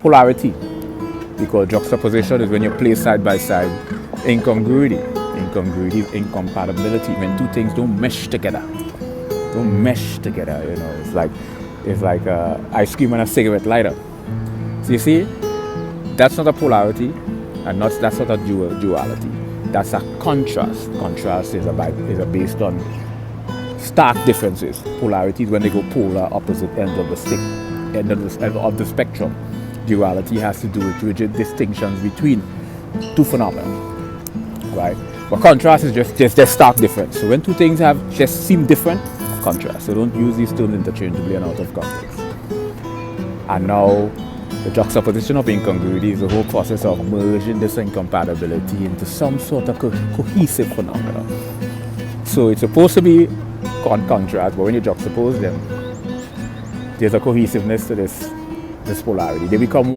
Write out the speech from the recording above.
Polarity, because juxtaposition is when you place side by side. Incongruity is incompatibility, when two things don't mesh together. You know. It's like ice cream and a cigarette lighter. So you see, that's not a polarity, and that's not a duality. That's a contrast. Contrast is based on stark differences. Polarity is when they go polar, opposite ends of the stick, end of the spectrum. Duality has to do with rigid distinctions between two phenomena, right? But contrast is just stark difference. So when two things just seem different, contrast. So don't use these terms interchangeably and out of context. And now, the juxtaposition of incongruity is the whole process of merging this incompatibility into some sort of cohesive phenomena. So it's supposed to be contrast, but when you juxtapose them, there's a cohesiveness to this polarity. They become